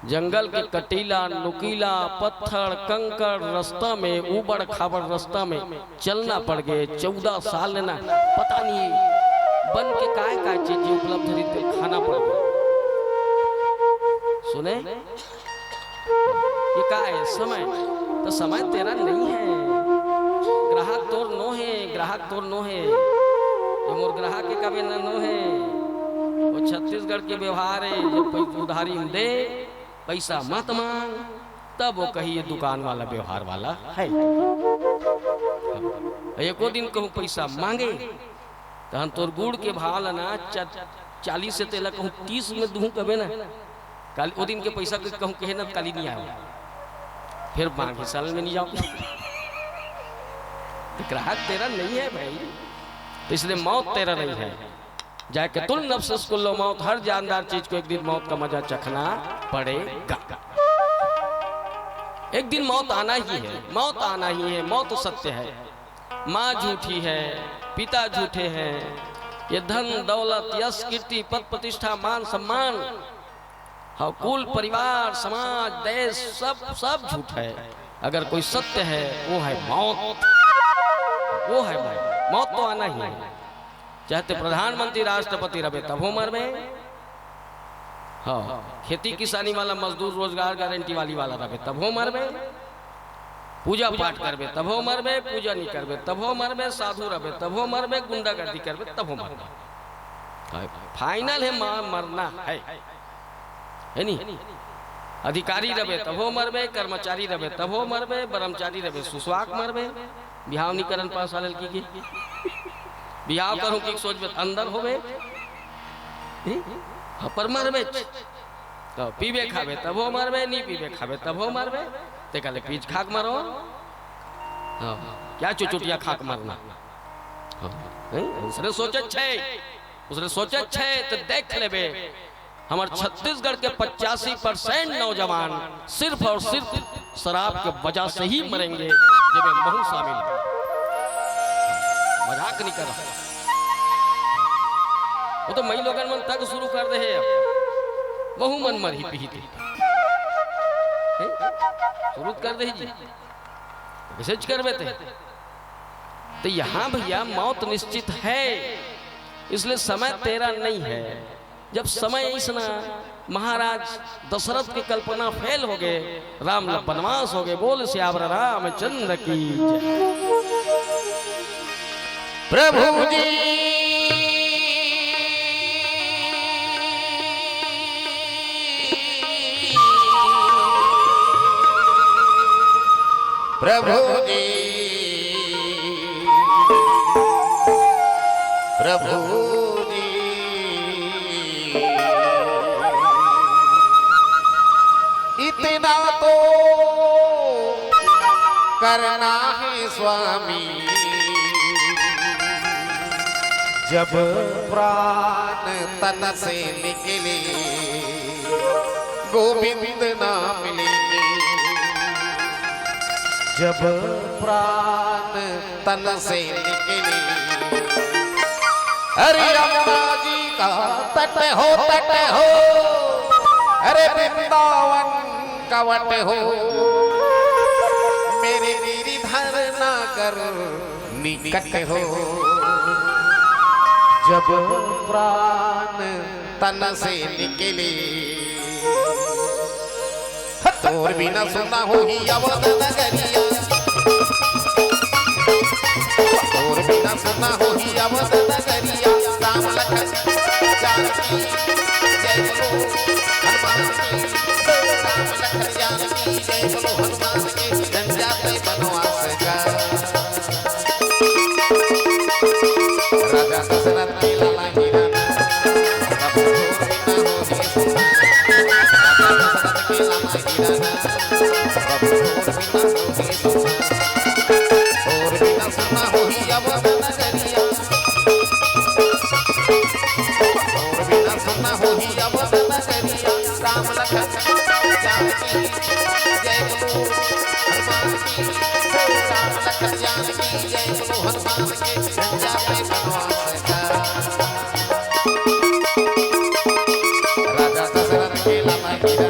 Speaker 1: जंगल के कटीला नुकीला पत्थर कंकड़ रास्ता में उबड़ खाबड़ रास्ता में चलना पड़ गए। 14 साल लेना पता नहीं बन के काय चीज उपलब्ध रीते खाना पड़ गया। सुने ये काय है समय तो समय तेरा नहीं है। ग्राहक तोर नो है, ग्राहक तोर नो है, जो मोर ग्राहक के कभी नो है। वो छत्तीसगढ़ के व्यवहार है, जब उधारी दे पैसा मत मांग तब वो कहिए दुकान वाला व्यवहार वाला है। एको दिन कहूँ पैसा मांगे तो हम तोर गुड़ के भाव ना 40 से तेला कहूँ 30 में दूँ कबे ना काली वो दिन के पैसा कहूँ कहे ना काली नहीं आया फिर बाकी साल में नहीं जाओ। ग्राहक तेरा नहीं है भाई, तो इसलिए मौत तेरा नहीं है। जाके तुल नफ्स कुल्लो मौत, हर जानदार चीज को एक दिन मौत का मजा चखना पड़ेगा। एक दिन मौत आना ही है, मौत आना ही है। मौत सत्य है। माँ झूठी है, पिता झूठे हैं, ये धन दौलत यश कीर्ति पद प्रतिष्ठा मान सम्मान कुल परिवार समाज देश सब झूठ है। अगर कोई सत्य है वो है मौत, वो है भाई मौत तो आना ही है। चाहते प्रधानमंत्री राष्ट्रपति रहे तब हो मरबे, हाँ खेती किसानी वाला मजदूर रोजगार गारंटी वाली वाला रहे तब हो मरबे, पूजा पाठ करबे तब हो मरबे, पूजा नहीं करबे तब हो मरबे, साधु रहे तब हो मरबे, गुंडागर्दी करबे तब हो मरबे। फाइनल है मरना है नहीं। अधिकारी रहे तब हो मरबे, कर्मचारी रहे तब हो मरबे, ब्रह्मचारी रहे सुसवाक मरबे। बिहाव नहीं करन 5 साल की बिहाव करूँ कि सोच में अंदर होवे पर मरबे। तो पीबे खाबे तब हो मरबे, नहीं पीबे खाबे तब हो मरबे। ते कहले पीछ खाक मरो, क्या चुचुटिया खाक मरना उसने सोचे छे तो देख लेबे हमार छत्तीसगढ़ के 85% नौजवान सिर्फ और सिर्फ शराब के वजह से ही मरेंगे जब महू शामिल है। मजाक नहीं कर रहा, वो तो मई लोगन मन तक शुरू कर दे है, बहु मन मर ही पी शुरू कर दे जी, ऐसे कर बेते। तो यहाँ भैया मौत निश्चित है, इसलिए समय तेरा नहीं है। जब समय ऐसा महाराज दशरथ की कल्पना फेल हो गए, राम बनवास हो गए, बोल श्यावर रामचंद्र की जय।
Speaker 2: प्रभु जी प्रभु जी प्रभु जी इतना तो करना है स्वामी, जब प्राण तन से निकले गोविंद ना मिलेंगे, जब प्राण तन से निकले। अरे यमुना जी का तट हो, अरे वृंदावन का वट हो, मेरे गिरिधर ना कर निकट हो, जब प्राण तन से निकले। तोर बिना सुना हो ही अवध नगरिया, तोर बिना सुना हो ही अवध नगरिया। राम लखन जानकी जय बोलो हनुमान की, राम लखन जानकी जय बोलो हनुमान की। जन जाते बनवास का राजा दशरथ के लाला हीरा, और बिना सुना हो ही अवध नगरिया, और बिना सुना हो ही अवध नगरिया। राम लखन जानकी जय बोलो हनुमान की, राम लखन जानकी जय बोलो हनुमान की। जन जाते बनवास का राजा दशरथ के लाला हीरा,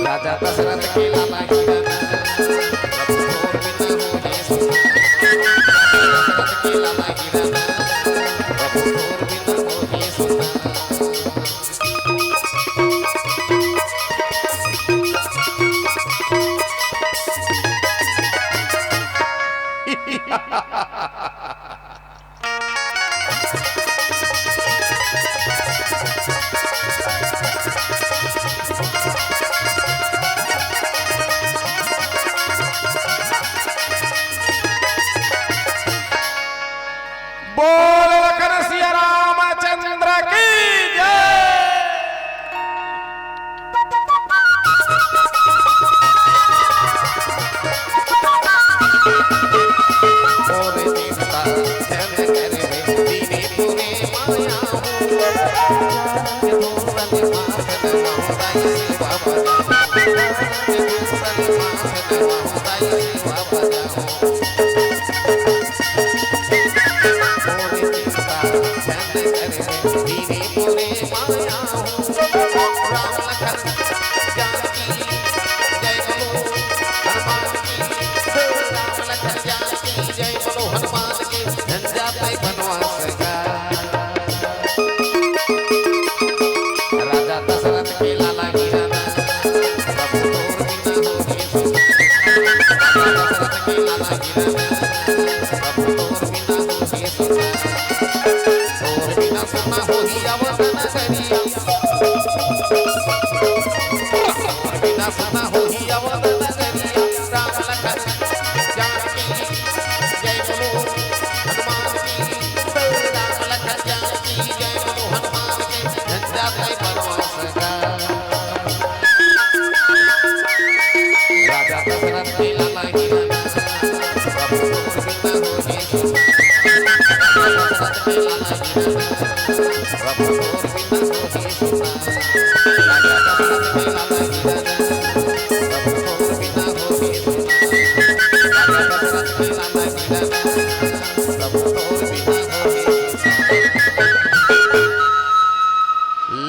Speaker 2: राजा दशरथ के लाला हीरा, प्रभु और बिना हो ही सुना, दशरथ के लाला हीरा, प्रभु और बिना हो ही सुना।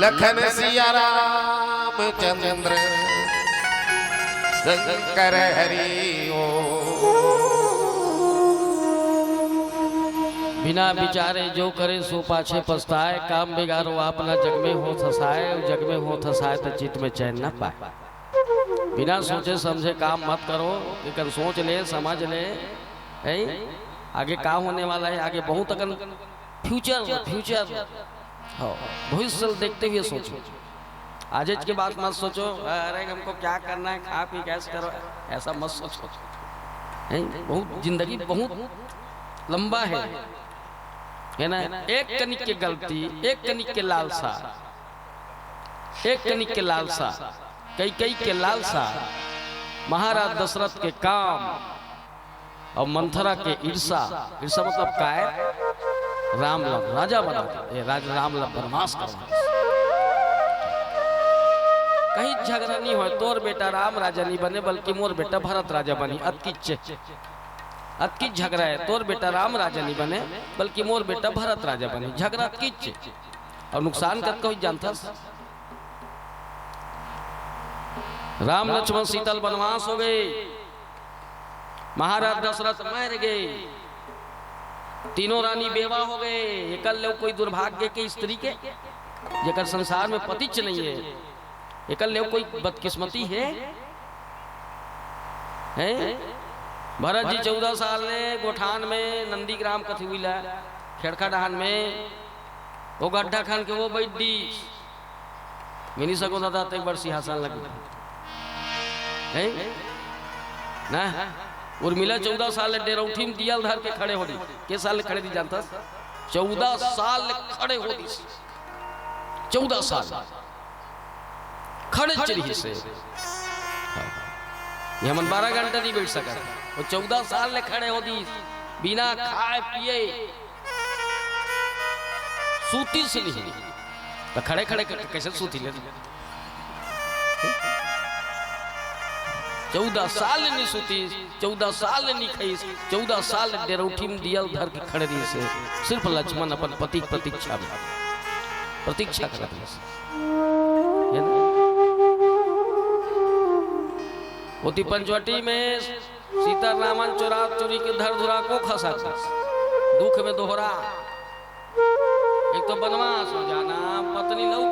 Speaker 2: लखन सिया राम चंद्र शंकर हरि ओ।
Speaker 1: बिना विचारे जो करे सो पाछे पछताए, काम बिगाड़ो अपना जग में हो थसाए, जग में हो थसाए तो चित्त में चैन न पाए। बिना सोचे समझे काम मत करो, लेकिन सोच ले समझ ले है आगे क्या होने वाला है, आगे बहुत अगर फ्यूचर भविष्य देखते हुए सोचो। आज के बाद मत सोचो अरे हमको क्या करना है, खा पी कैसे करो, ऐसा मत सोचो। बहुत जिंदगी बहुत लंबा है ना। एक कनिक की गलती, एक कनिक के लालसा, एक कनिक के लालसा, कई के लालसा, महाराज दशरथ के काम और मंथरा के ईर्षा। ईर्षा मतलब क्या है? राम राजा बना राम बनवास करवा। कहीं झगड़ा नहीं हो, तोर बेटा राम राजा नहीं बने बल्कि मोर बेटा भरत राजा बनी। अतकिच झगड़ा है, तोर बेटा राम राजा नहीं बने बल्कि मोर बेटा भरत राजा बने। झगड़ा अतकिच और नुकसान कर कोई जानता। राम लक्ष्मण सीतल बनवास हो गए, महाराज दशरथ मर गए, तीनों रानी बेवा हो गए। एकल कोई दुर्भाग्य के स्त्री के जेकर संसार में पतिच नहीं है, एकल कोई बदकिस्मती है? भरत जी 14 साल ने गोठान में नंदीग्राम कथुला खेड़खा डहान में वो गड्ढा खान के वो बैठ दी मिनी सको दादा तो एक बार सिंहासन लगी है ना। उर्मिला 14 साल डेरौठी में दियल धर के खड़े हो दी। के साल खड़े दी जानता? 14 साल खड़े हो दी, 14 साल खड़े चली से ये मन 12 घंटा नहीं बैठ सका। वो 14 साल खड़े हो दी बिना खाए पिए, सूती से नहीं तो खड़े खड़े कैसे सूती ले। 14 साल नहीं सूती, 14 साल नहीं खाई, 14 साल डेरौठी में दियल धर के खड़े रही से सिर्फ लक्ष्मण अपन पति प्रतीक्षा करते। होती पंचवटी में सीता रामन चोरी के धर धुरा को खसा, दुख में दोहरा। एक तो बनवास हो जाना, पत्नी लव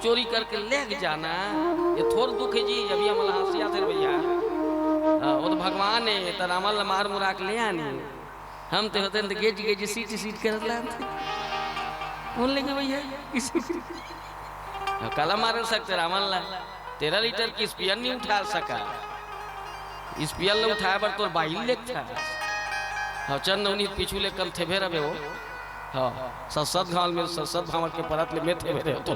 Speaker 1: चोरी करके ले जाना, ये थोड़ दुख है जी। अभी हम हंसिया थे भैया, वो तो भगवान है तो रामल मार मुरा के ले आनी। हम तो होते गेज सीट कर बोल लेंगे भैया कला मार सकते रामल ला। 13 लीटर की स्पियर नहीं उठा सका, स्पियर ले उठाया पर तो बाहिल लेक था। चंद उन्हीं पीछू ले कल थे भेर वो ससद घाल में ससद भावर के परत ले में थे भेरे तो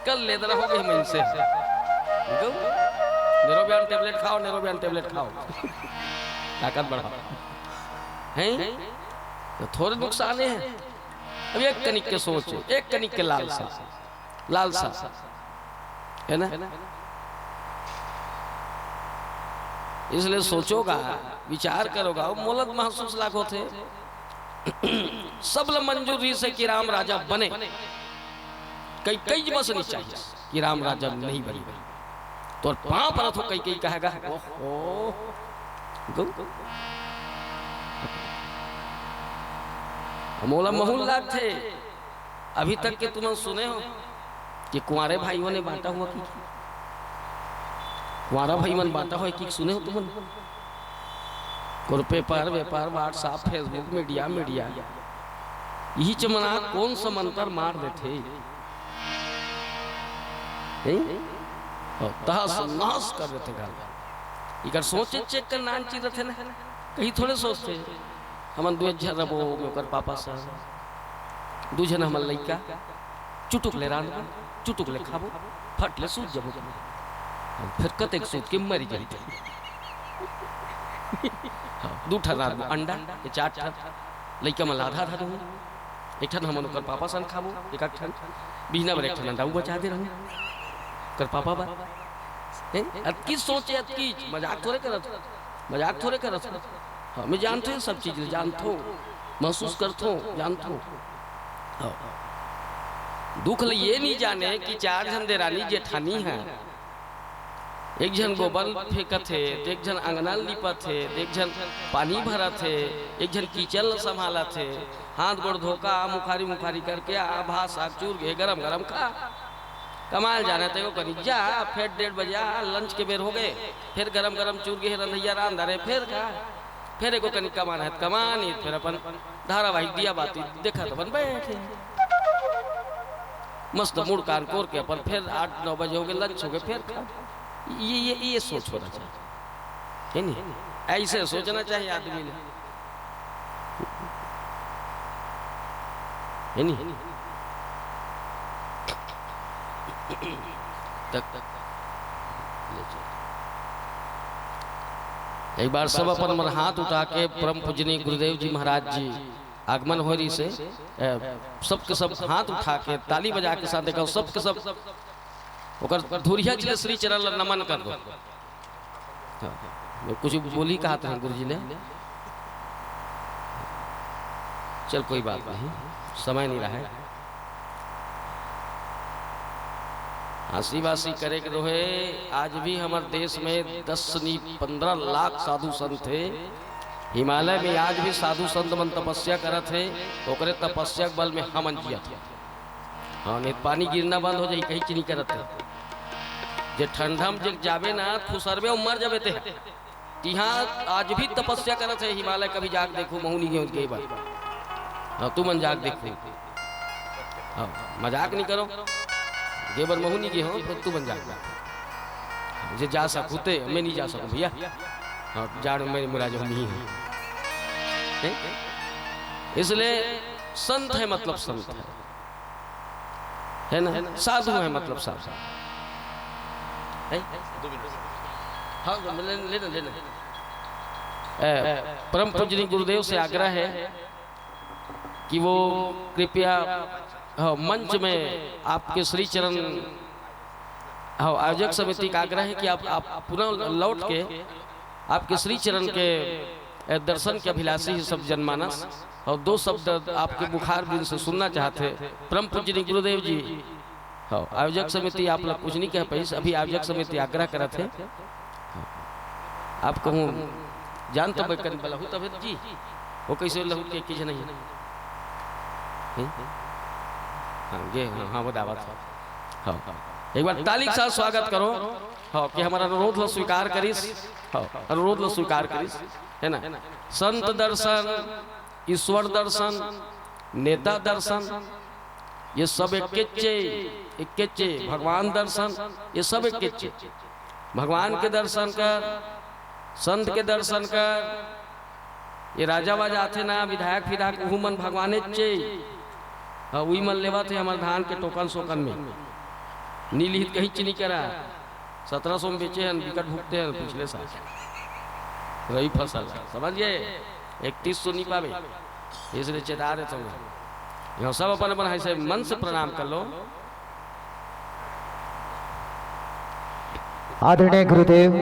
Speaker 1: कल लेदर हो गई मन से। नेरोबियन टेबलेट खाओ ताकत बढ़ाओ हैं। तो थोड़े नुकसान है। अब एक कनिक के सोच, एक कनिक के लालसा, लालसा है ना। इसलिए सोचोगा, विचार करोगा, मोलत महसूस लाखों थे सब मंजूरी से कि राम राजा बने। कई कई बस नहीं चाहिए कि राम राजा नहीं बनी। तो पांव पर तो कई कई कहेगा ओहो मोला महूल लाख थे। अभी तक के तुम सुने हो कि कुंवारे भाइयों ने बांटा हुआ कि कुंवारा भाई मन बांटा हुआ कि सुने हो तुम? पेपर व्यापार व्हाट्सएप फेसबुक मीडिया मीडिया यही चमना कौन सा मंत्र मार देते तहस नहस कर देते गाल। इकर सोचे चेक कर नान चीज थे ना, कहीं थोड़े सोचते हमन दो जन रबो ओकर पापा सा दू जन हमन लइका चुटुक ले रान चुटुक ले खाबो फट ले सूझ जबो फिर कतेक सूझ के मरी जाई। दू ठन अंडा के चार ठन लइका मन आधा आधा रहूं, एक ठन हमन ओकर पापा सन खाबो, एक एक ठन बिना बर एक ठन अंडा बचा दे रहूं कर पापा बा। अतकी सोचे अतकी मजाक थोड़े करत, मजाक थोड़े करत। हाँ मैं जानते हैं सब चीज जानतो महसूस करतो जानतो। दुख ले ये नहीं जाने कि चार जन देरानी जेठानी है, एक जन गोबर फेंकत थे, एक जन अंगना लिपत थे, एक जन पानी भरा थे, एक जन कीचड़ संभाला थे, हाथ गोड़ धोका मुखारी मुखारी करके आ भात साग चूर गए गरम गरम खा। कमाल जाने थे वो करी जा फिर 1:30 बजे लंच के बेर हो गए, फिर गरम गरम चूर गए रंधैया रान धरे फिर खा, फिर एको कनिक कमान है कमानी, फिर अपन धारावाहिक दिया बाती देखा तो अपन बैठे मस्त मुड़ कान कोर के अपन फिर 8-9 बजे हो गए लंच हो गए फिर खा। ये सोच होना चाहिए है नहीं, ऐसे सोचना चाहिए आदमी ने है नहीं। तक एक बार सब अपन मन हाथ उठा के परम पूजनीय गुरुदेव जी महाराज जी आगमन हो रही से सबके सब हाथ उठा के ताली बजा के साथ देखा सबके सब ओकर धुरिया जी श्री चरण नमन कर दो। हाँ, कुछ बोली कहा था गुरु जी ने, चल कोई बात नहीं समय नहीं रहा है। हंसी वासी करे के रोहे आज भी हमारे देश में 10-15 लाख साधु संत थे। हिमालय में आज भी साधु संत मन तपस्या करत है, ओकरे तपस्या बल में हमन जिया। हाँ नहीं पानी गिरना बंद हो जाए कहीं चीनी करत है जे ठंडा में जग जावे ना खुसरबे मर जावे ते यहाँ आज भी तपस्या करत है। हिमालय कभी जाग देखो महुनी गए कई बार। हाँ तू मन जाग देखो, हाँ मजाक नहीं करो ये बार महुनी के हो फिर तू मन जाग जे जा सकते मैं नहीं जा सकूँ भैया। हाँ जाड़ मेरे मुराज हम ही हैं, इसलिए संत है मतलब संत है ना, साधु है मतलब साधु है। हाँ लेना परम पूजनीय गुरुदेव से आग्रह है कि वो कृपया मंच में आपके श्री चरण आयोजक समिति का आग्रह है कि आप पुनः लौट के आपके श्री चरण के दर्शन के अभिलाषी सब जनमानस और 2 शब्द आपके बुखार बिन से सुनना चाहते परम पूजनीय गुरुदेव जी। आयोजक समिति आप लोग कुछ नहीं कह पाई, अभी आयोजक समिति आग्रह करा थे आप कहूँ जान तो बैकन लहू तब जी वो कैसे लहू के किस नहीं हाँ ये हाँ वो दावा था। हाँ एक बार ताली के साथ स्वागत करो। हाँ कि हमारा अनुरोध लो स्वीकार करीस, हाँ अनुरोध लो स्वीकार करीस है ना। संत दर्शन, ईश्वर दर्शन, नेता दर्शन ये सब एक भगवान दर्शन ये सब एक भगवान के दर्शन कर, संत के दर्शन कर। ये राजा वाजा आते ना विधायक फिधायक वह मन भगवान वही मन लेवा थे हमारे धान के टोकन सोकन में नीलिहित कहीं चीनी करा 1700 में बेचे हैं विकट भुगते हैं पिछले साल रही फसल समझिए 3100 नहीं पावे इसलिए चेता देता हूँ यहाँ सब अपन अपन है से मन से प्रणाम कर लो।
Speaker 3: आदरणीय गुरुदेव